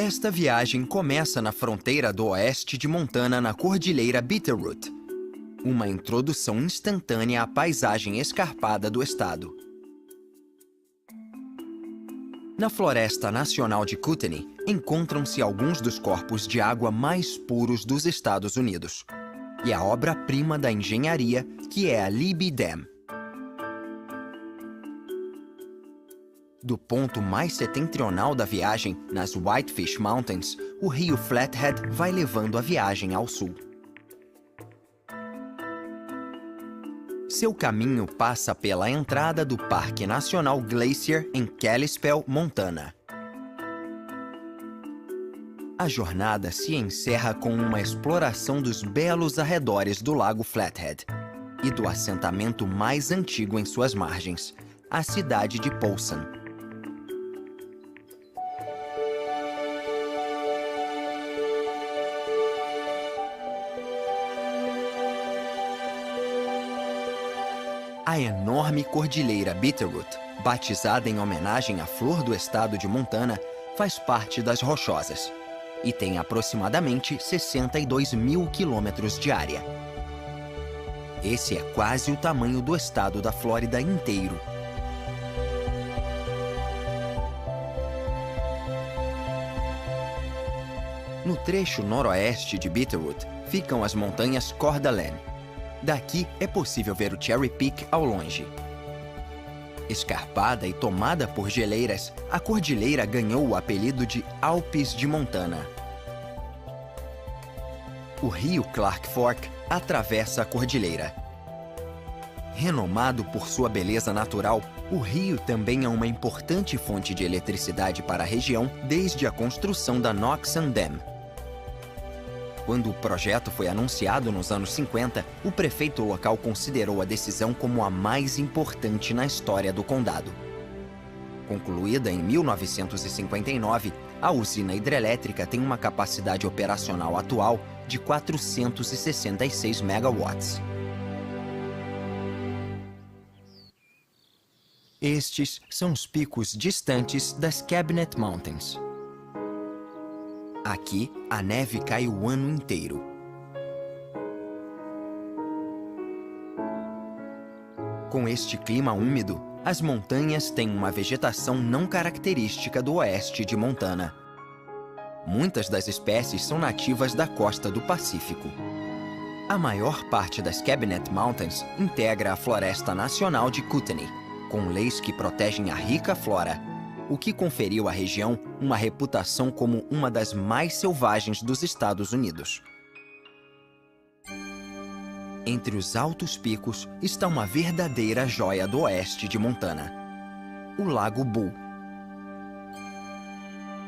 Esta viagem começa na fronteira do oeste de Montana, na Cordilheira Bitterroot. Uma introdução instantânea à paisagem escarpada do estado. Na Floresta Nacional de Kootenay, encontram-se alguns dos corpos de água mais puros dos Estados Unidos. E a obra-prima da engenharia, que é a Libby Dam. Do ponto mais setentrional da viagem, nas Whitefish Mountains, o rio Flathead vai levando a viagem ao sul. Seu caminho passa pela entrada do Parque Nacional Glacier, em Kalispell, Montana. A jornada se encerra com uma exploração dos belos arredores do Lago Flathead e do assentamento mais antigo em suas margens, a cidade de Polson. A enorme Cordilheira Bitterroot, batizada em homenagem à flor do estado de Montana, faz parte das Rochosas e tem aproximadamente 62 mil quilômetros de área. Esse é quase o tamanho do estado da Flórida inteiro. No trecho noroeste de Bitterroot ficam as montanhas Coeur d'Alene. Daqui é possível ver o Cherry Peak ao longe. Escarpada e tomada por geleiras, a cordilheira ganhou o apelido de Alpes de Montana. O rio Clark Fork atravessa a cordilheira. Renomado por sua beleza natural, o rio também é uma importante fonte de eletricidade para a região desde a construção da Knoxon Dam. Quando o projeto foi anunciado nos anos 50, o prefeito local considerou a decisão como a mais importante na história do condado. Concluída em 1959, a usina hidrelétrica tem uma capacidade operacional atual de 466 megawatts. Estes são os picos distantes das Cabinet Mountains. Aqui, a neve cai o ano inteiro. Com este clima úmido, as montanhas têm uma vegetação não característica do oeste de Montana. Muitas das espécies são nativas da costa do Pacífico. A maior parte das Cabinet Mountains integra a Floresta Nacional de Kootenay, com leis que protegem a rica flora, o que conferiu à região uma reputação como uma das mais selvagens dos Estados Unidos. Entre os altos picos está uma verdadeira joia do oeste de Montana, o Lago Bull.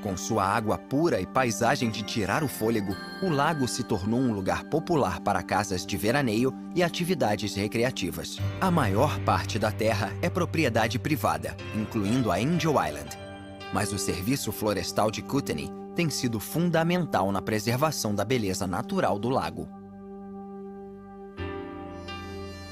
Com sua água pura e paisagem de tirar o fôlego, o lago se tornou um lugar popular para casas de veraneio e atividades recreativas. A maior parte da terra é propriedade privada, incluindo a Angel Island. Mas o Serviço Florestal de Kootenay tem sido fundamental na preservação da beleza natural do lago.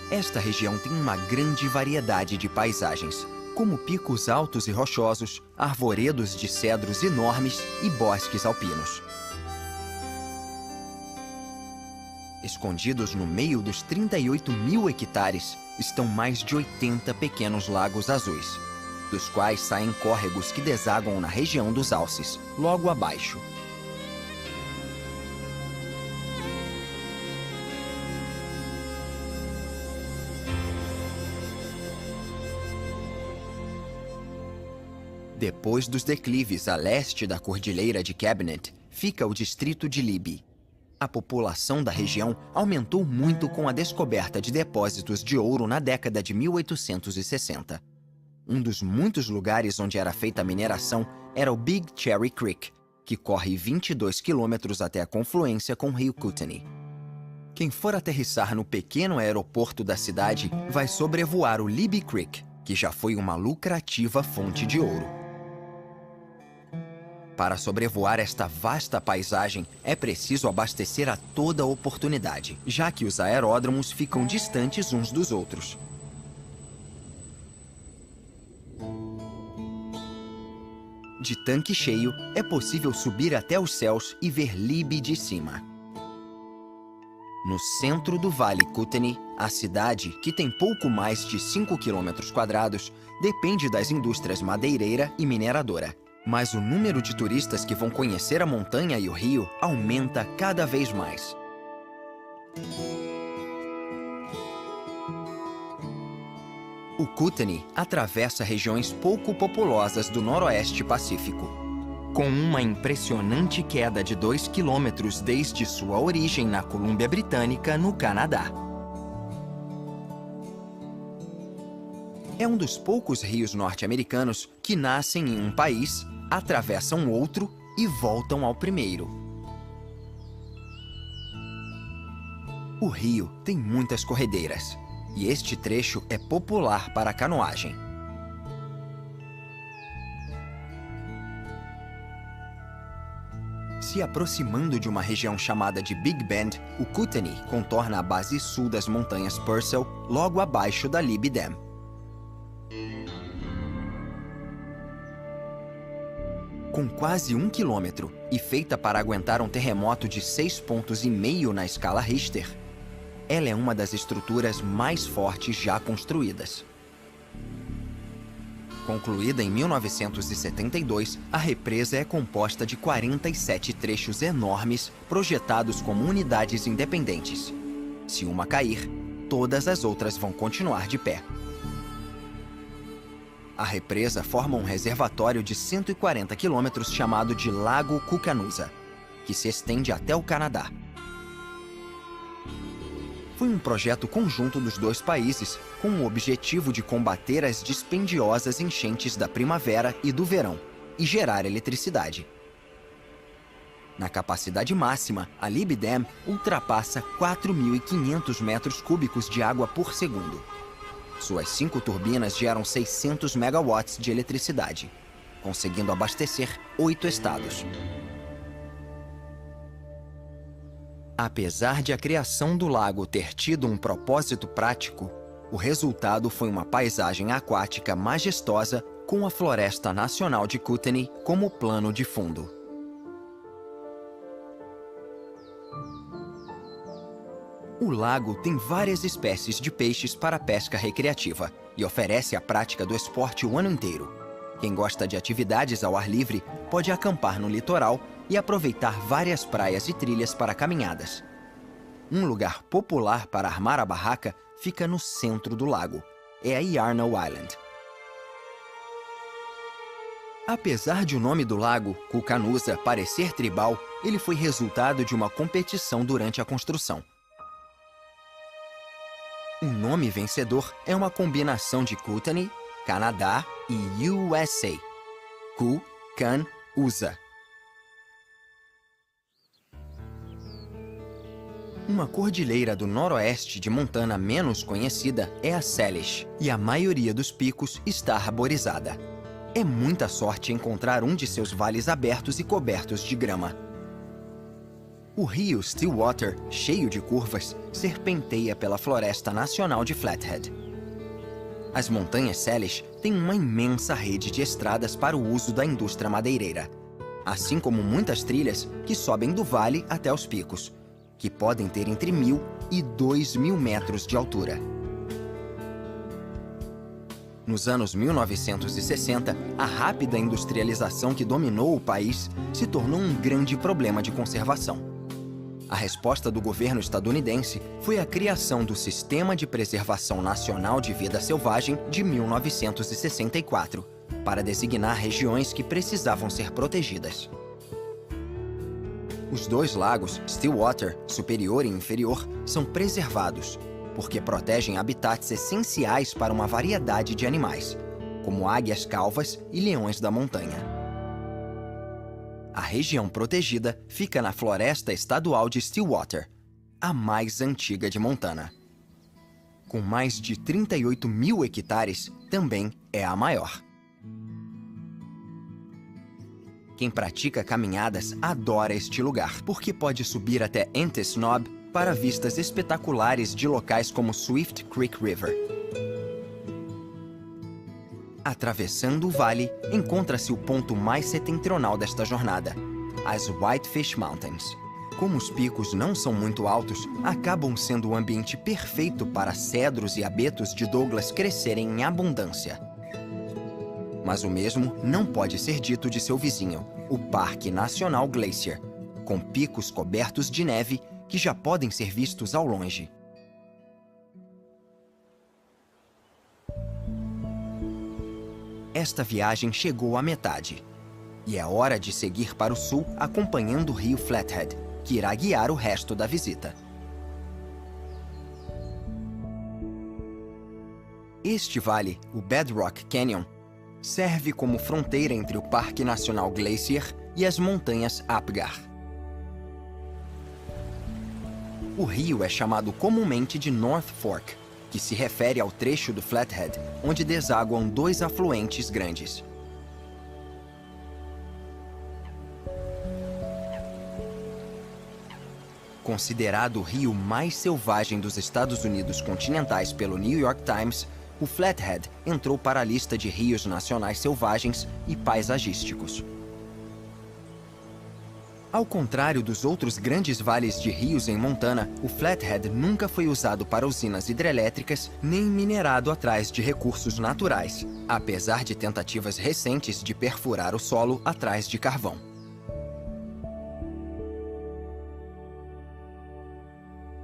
Esta região tem uma grande variedade de paisagens, como picos altos e rochosos, arvoredos de cedros enormes e bosques alpinos. Escondidos no meio dos 38 mil hectares, estão mais de 80 pequenos lagos azuis, dos quais saem córregos que desaguam na região dos Alces, logo abaixo. Depois dos declives a leste da Cordilheira de Cabinet, fica o distrito de Libby. A população da região aumentou muito com a descoberta de depósitos de ouro na década de 1860. Um dos muitos lugares onde era feita a mineração era o Big Cherry Creek, que corre 22 quilômetros até a confluência com o rio Kootenay. Quem for aterrissar no pequeno aeroporto da cidade vai sobrevoar o Libby Creek, que já foi uma lucrativa fonte de ouro. Para sobrevoar esta vasta paisagem, é preciso abastecer a toda oportunidade, já que os aeródromos ficam distantes uns dos outros. De tanque cheio, é possível subir até os céus e ver Libby de cima. No centro do Vale Kootenay, a cidade, que tem pouco mais de 5 km², depende das indústrias madeireira e mineradora. Mas o número de turistas que vão conhecer a montanha e o rio aumenta cada vez mais. O Kootenay atravessa regiões pouco populosas do Noroeste Pacífico. Com uma impressionante queda de 2 quilômetros desde sua origem na Colômbia Britânica, no Canadá. É um dos poucos rios norte-americanos que nascem em um país, atravessam outro e voltam ao primeiro. O rio tem muitas corredeiras, e este trecho é popular para a canoagem. Se aproximando de uma região chamada de Big Bend, o Kootenay contorna a base sul das montanhas Purcell, logo abaixo da Libby Dam. Com quase 1 quilômetro e feita para aguentar um terremoto de 6,5 pontos na escala Richter, ela é uma das estruturas mais fortes já construídas. Concluída em 1972, a represa é composta de 47 trechos enormes projetados como unidades independentes. Se uma cair, todas as outras vão continuar de pé. A represa forma um reservatório de 140 quilômetros chamado de Lago Cucanusa, que se estende até o Canadá. Foi um projeto conjunto dos dois países, com o objetivo de combater as dispendiosas enchentes da primavera e do verão e gerar eletricidade. Na capacidade máxima, a Libby Dam ultrapassa 4.500 metros cúbicos de água por segundo. Suas 5 turbinas geram 600 megawatts de eletricidade, conseguindo abastecer 8 estados. Apesar de a criação do lago ter tido um propósito prático, o resultado foi uma paisagem aquática majestosa com a Floresta Nacional de Kootenay como plano de fundo. O lago tem várias espécies de peixes para pesca recreativa e oferece a prática do esporte o ano inteiro. Quem gosta de atividades ao ar livre pode acampar no litoral e aproveitar várias praias e trilhas para caminhadas. Um lugar popular para armar a barraca fica no centro do lago. É a Yarnell Island. Apesar de o nome do lago, Cucanusa, parecer tribal, ele foi resultado de uma competição durante a construção. O nome vencedor é uma combinação de Kootenay, Canadá e USA. Cu-can-usa. Uma cordilheira do noroeste de Montana menos conhecida é a Salish, e a maioria dos picos está arborizada. É muita sorte encontrar um de seus vales abertos e cobertos de grama. O rio Stillwater, cheio de curvas, serpenteia pela Floresta Nacional de Flathead. As montanhas Salish têm uma imensa rede de estradas para o uso da indústria madeireira, assim como muitas trilhas que sobem do vale até os picos, que podem ter entre 1.000 e 2.000 metros de altura. Nos anos 1960, a rápida industrialização que dominou o país se tornou um grande problema de conservação. A resposta do governo estadunidense foi a criação do Sistema de Preservação Nacional de Vida Selvagem de 1964, para designar regiões que precisavam ser protegidas. Os dois lagos, Stillwater, superior e inferior, são preservados, porque protegem habitats essenciais para uma variedade de animais, como águias calvas e leões da montanha. A região protegida fica na Floresta Estadual de Stillwater, a mais antiga de Montana. Com mais de 38.000 hectares, também é a maior. Quem pratica caminhadas adora este lugar, porque pode subir até Antis Knob para vistas espetaculares de locais como Swift Creek River. Atravessando o vale, encontra-se o ponto mais setentrional desta jornada, as Whitefish Mountains. Como os picos não são muito altos, acabam sendo o ambiente perfeito para cedros e abetos de Douglas crescerem em abundância. Mas o mesmo não pode ser dito de seu vizinho, o Parque Nacional Glacier, com picos cobertos de neve que já podem ser vistos ao longe. Esta viagem chegou à metade, e é hora de seguir para o sul acompanhando o rio Flathead, que irá guiar o resto da visita. Este vale, o Bedrock Canyon, serve como fronteira entre o Parque Nacional Glacier e as montanhas Apgar. O rio é chamado comumente de North Fork, que se refere ao trecho do Flathead onde desaguam dois afluentes grandes. Considerado o rio mais selvagem dos Estados Unidos continentais pelo New York Times, o Flathead entrou para a lista de rios nacionais selvagens e paisagísticos. Ao contrário dos outros grandes vales de rios em Montana, o Flathead nunca foi usado para usinas hidrelétricas nem minerado atrás de recursos naturais, apesar de tentativas recentes de perfurar o solo atrás de carvão.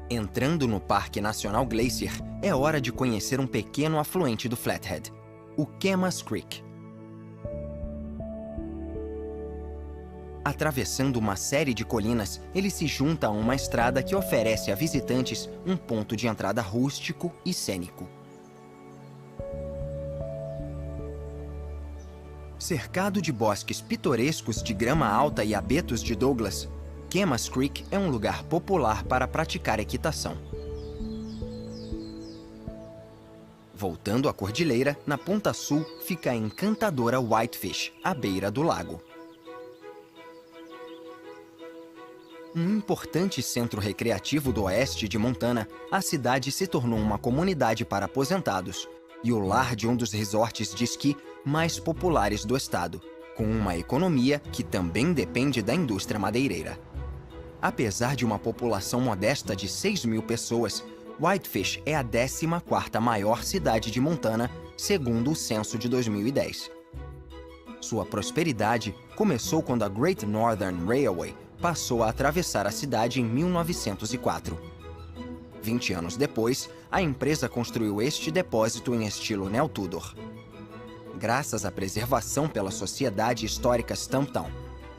Entrando no Parque Nacional Glacier, é hora de conhecer um pequeno afluente do Flathead, o Camas Creek. Atravessando uma série de colinas, ele se junta a uma estrada que oferece a visitantes um ponto de entrada rústico e cênico. Cercado de bosques pitorescos de grama alta e abetos de Douglas, Camas Creek é um lugar popular para praticar equitação. Voltando à cordilheira, na ponta sul fica a encantadora Whitefish, à beira do lago. Um importante centro recreativo do oeste de Montana, a cidade se tornou uma comunidade para aposentados e o lar de um dos resorts de esqui mais populares do estado, com uma economia que também depende da indústria madeireira. Apesar de uma população modesta de 6.000 pessoas, Whitefish é a 14ª maior cidade de Montana, segundo o censo de 2010. Sua prosperidade começou quando a Great Northern Railway passou a atravessar a cidade em 1904. 20 anos depois, a empresa construiu este depósito em estilo neo-Tudor. Graças à preservação pela Sociedade Histórica Stumptown,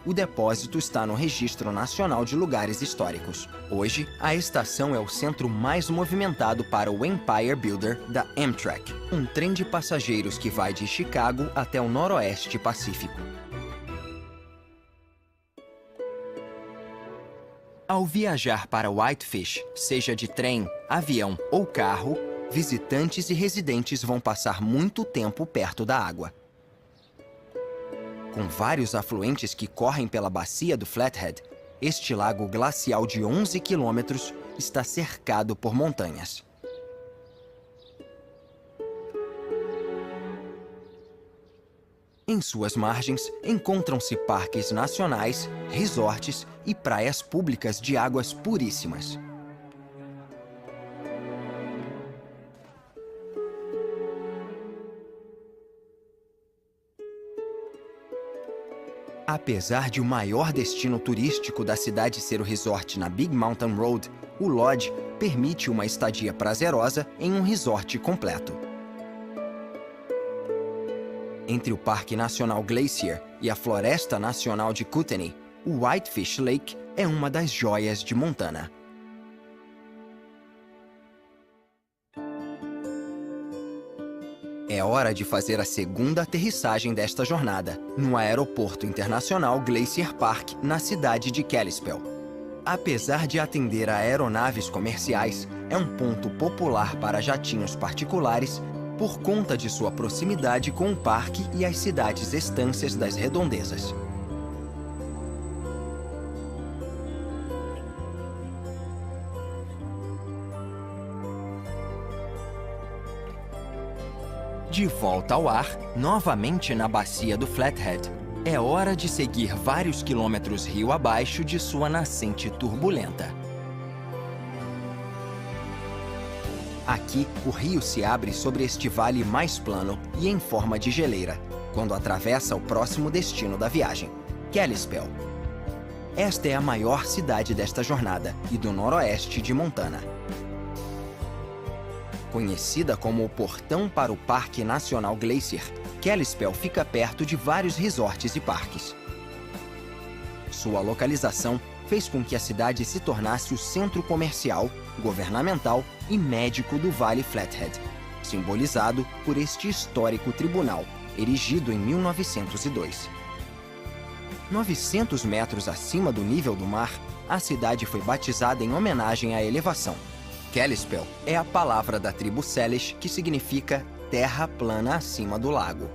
o depósito está no Registro Nacional de Lugares Históricos. Hoje, a estação é o centro mais movimentado para o Empire Builder da Amtrak, um trem de passageiros que vai de Chicago até o Noroeste Pacífico. Ao viajar para Whitefish, seja de trem, avião ou carro, visitantes e residentes vão passar muito tempo perto da água. Com vários afluentes que correm pela bacia do Flathead, este lago glacial de 11 quilômetros está cercado por montanhas. Em suas margens, encontram-se parques nacionais, resorts e praias públicas de águas puríssimas. Apesar de o maior destino turístico da cidade ser o resort na Big Mountain Road, o Lodge permite uma estadia prazerosa em um resort completo. Entre o Parque Nacional Glacier e a Floresta Nacional de Kootenai, o Whitefish Lake é uma das joias de Montana. É hora de fazer a segunda aterrissagem desta jornada, no Aeroporto Internacional Glacier Park, na cidade de Kalispell. Apesar de atender a aeronaves comerciais, é um ponto popular para jatinhos particulares por conta de sua proximidade com o parque e as cidades estâncias das redondezas. De volta ao ar, novamente na bacia do Flathead, é hora de seguir vários quilômetros rio abaixo de sua nascente turbulenta. Aqui, o rio se abre sobre este vale mais plano e em forma de geleira, quando atravessa o próximo destino da viagem, Kalispell. Esta é a maior cidade desta jornada e do noroeste de Montana. Conhecida como o portão para o Parque Nacional Glacier, Kalispell fica perto de vários resorts e parques. Sua localização fez com que a cidade se tornasse o centro comercial, governamental e médico do Vale Flathead, simbolizado por este histórico tribunal, erigido em 1902. 900 metros acima do nível do mar, a cidade foi batizada em homenagem à elevação. Kalispell é a palavra da tribo Salish que significa terra plana acima do lago.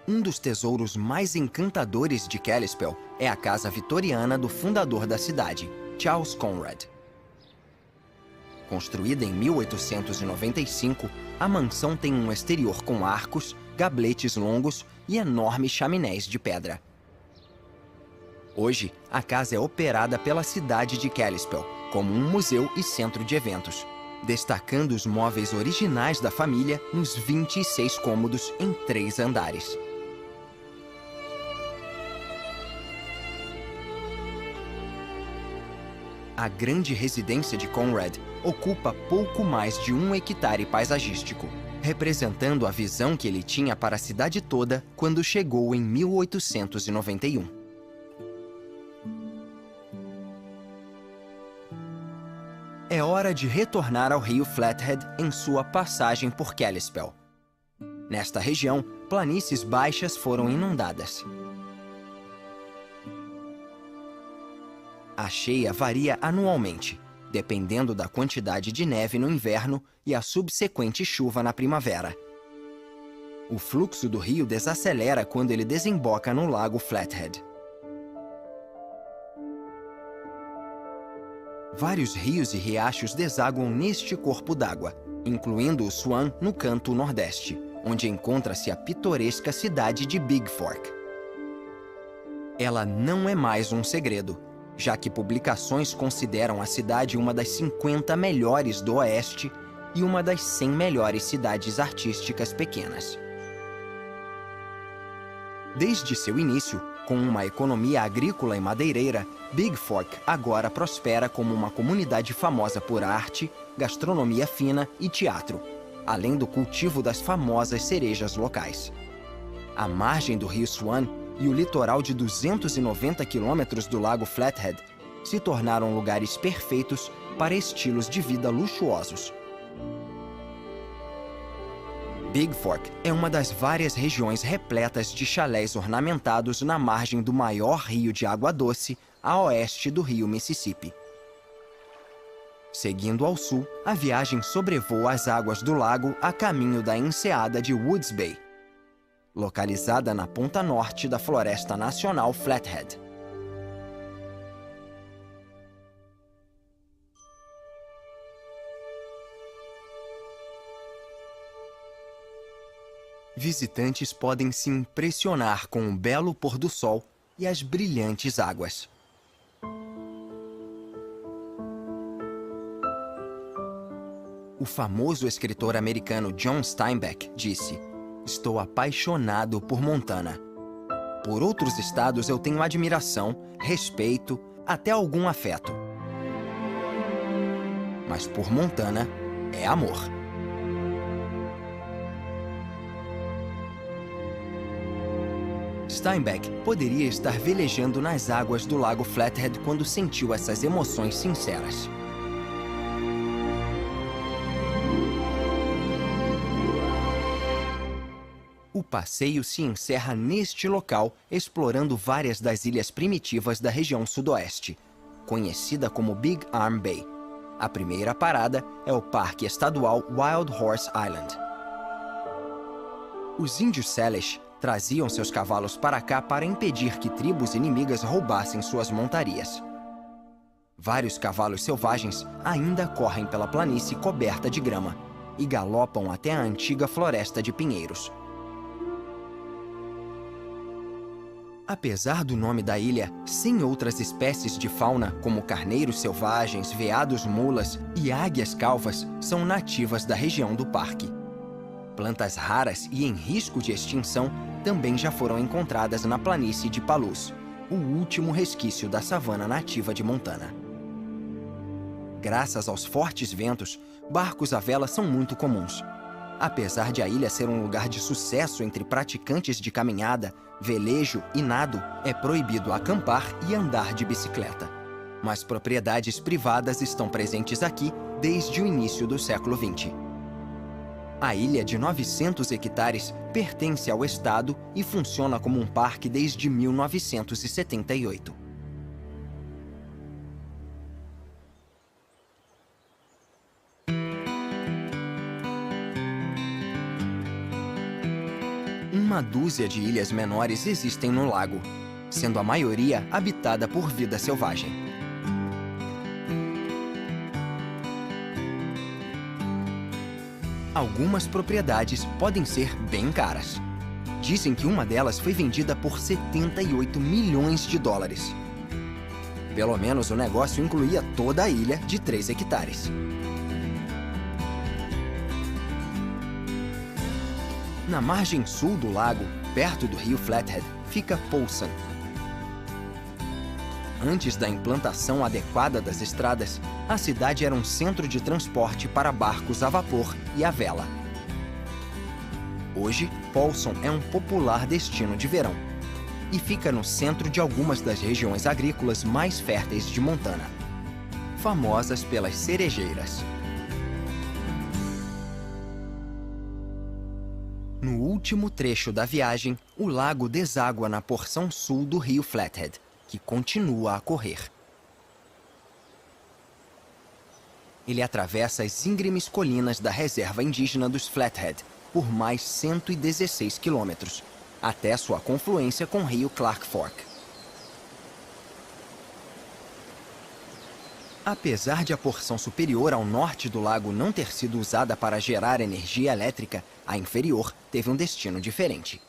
Um dos tesouros mais encantadores de Kalispell é a casa vitoriana do fundador da cidade, Charles Conrad. Construída em 1895, a mansão tem um exterior com arcos, gabletes longos e enormes chaminés de pedra. Hoje, a casa é operada pela cidade de Kalispell como um museu e centro de eventos, destacando os móveis originais da família nos 26 cômodos em 3 andares. A grande residência de Conrad ocupa pouco mais de 1 hectare paisagístico, representando a visão que ele tinha para a cidade toda quando chegou em 1891. É hora de retornar ao rio Flathead em sua passagem por Kalispell. Nesta região, planícies baixas foram inundadas. A cheia varia anualmente, dependendo da quantidade de neve no inverno e a subsequente chuva na primavera. O fluxo do rio desacelera quando ele desemboca no lago Flathead. Vários rios e riachos desaguam neste corpo d'água, incluindo o Swan no canto nordeste, onde encontra-se a pitoresca cidade de Big Fork. Ela não é mais um segredo, já que publicações consideram a cidade uma das 50 melhores do Oeste e uma das 100 melhores cidades artísticas pequenas. Desde seu início, com uma economia agrícola e madeireira, Big Fork agora prospera como uma comunidade famosa por arte, gastronomia fina e teatro, além do cultivo das famosas cerejas locais. A margem do rio Swan e o litoral de 290 quilômetros do lago Flathead se tornaram lugares perfeitos para estilos de vida luxuosos. Big Fork é uma das várias regiões repletas de chalés ornamentados na margem do maior rio de água doce a oeste do rio Mississippi. Seguindo ao sul, a viagem sobrevoa as águas do lago a caminho da enseada de Woods Bay, localizada na ponta norte da Floresta Nacional Flathead. Visitantes podem se impressionar com o belo pôr do sol e as brilhantes águas. O famoso escritor americano John Steinbeck disse: "Estou apaixonado por Montana. Por outros estados eu tenho admiração, respeito, até algum afeto. Mas por Montana é amor." Steinbeck poderia estar velejando nas águas do lago Flathead quando sentiu essas emoções sinceras. O passeio se encerra neste local, explorando várias das ilhas primitivas da região sudoeste, conhecida como Big Arm Bay. A primeira parada é o Parque Estadual Wild Horse Island. Os índios Salish traziam seus cavalos para cá para impedir que tribos inimigas roubassem suas montarias. Vários cavalos selvagens ainda correm pela planície coberta de grama e galopam até a antiga floresta de pinheiros. Apesar do nome da ilha, 100 outras espécies de fauna, como carneiros selvagens, veados mulas e águias calvas, são nativas da região do parque. Plantas raras e em risco de extinção também já foram encontradas na planície de Palouse, o último resquício da savana nativa de Montana. Graças aos fortes ventos, barcos à vela são muito comuns. Apesar de a ilha ser um lugar de sucesso entre praticantes de caminhada, velejo e nado, é proibido acampar e andar de bicicleta. Mas propriedades privadas estão presentes aqui desde o início do século XX. A ilha de 900 hectares pertence ao estado e funciona como um parque desde 1978. Uma dúzia de ilhas menores existem no lago, sendo a maioria habitada por vida selvagem. Algumas propriedades podem ser bem caras. Dizem que uma delas foi vendida por 78 milhões de dólares. Pelo menos o negócio incluía toda a ilha de 3 hectares. Na margem sul do lago, perto do rio Flathead, fica Polson. Antes da implantação adequada das estradas, a cidade era um centro de transporte para barcos a vapor e a vela. Hoje, Polson é um popular destino de verão e fica no centro de algumas das regiões agrícolas mais férteis de Montana, famosas pelas cerejeiras. No último trecho da viagem, o lago deságua na porção sul do rio Flathead, que continua a correr. Ele atravessa as íngremes colinas da reserva indígena dos Flathead por mais 116 quilômetros, até sua confluência com o rio Clark Fork. Apesar de a porção superior ao norte do lago não ter sido usada para gerar energia elétrica, a inferior teve um destino diferente.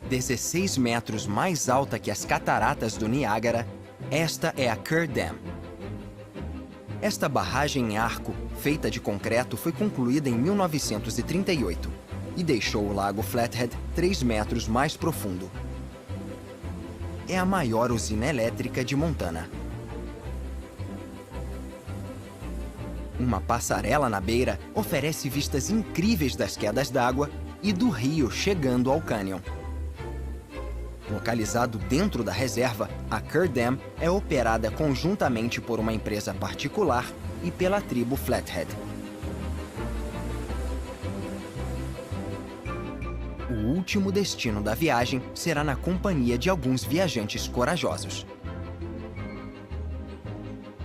16 metros mais alta que as cataratas do Niágara, esta é a Kerr Dam. Esta barragem em arco, feita de concreto, foi concluída em 1938 e deixou o lago Flathead 3 metros mais profundo. É a maior usina elétrica de Montana. Uma passarela na beira oferece vistas incríveis das quedas d'água e do rio chegando ao cânion. Localizado dentro da reserva, a Kerr Dam é operada conjuntamente por uma empresa particular e pela tribo Flathead. O último destino da viagem será na companhia de alguns viajantes corajosos.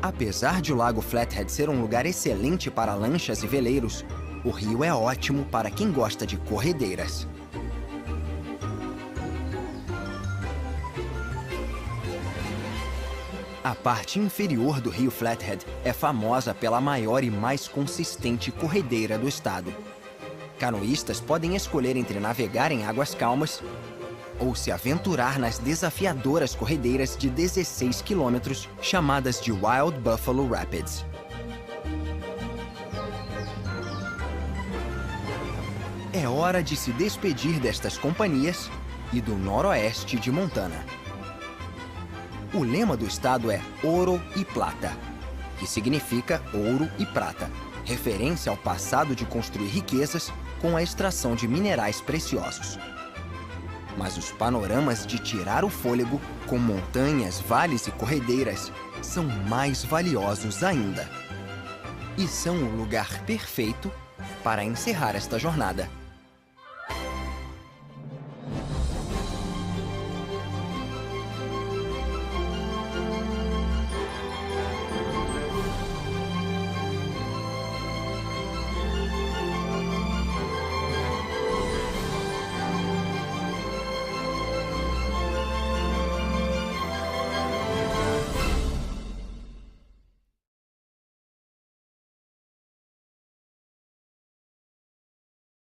Apesar de o lago Flathead ser um lugar excelente para lanchas e veleiros, o rio é ótimo para quem gosta de corredeiras. A parte inferior do rio Flathead é famosa pela maior e mais consistente corredeira do estado. Canoístas podem escolher entre navegar em águas calmas ou se aventurar nas desafiadoras corredeiras de 16 quilômetros chamadas de Wild Buffalo Rapids. É hora de se despedir destas companhias e do noroeste de Montana. O lema do estado é Ouro e Plata, que significa ouro e prata, referência ao passado de construir riquezas com a extração de minerais preciosos. Mas os panoramas de tirar o fôlego, com montanhas, vales e corredeiras, são mais valiosos ainda. E são o lugar perfeito para encerrar esta jornada.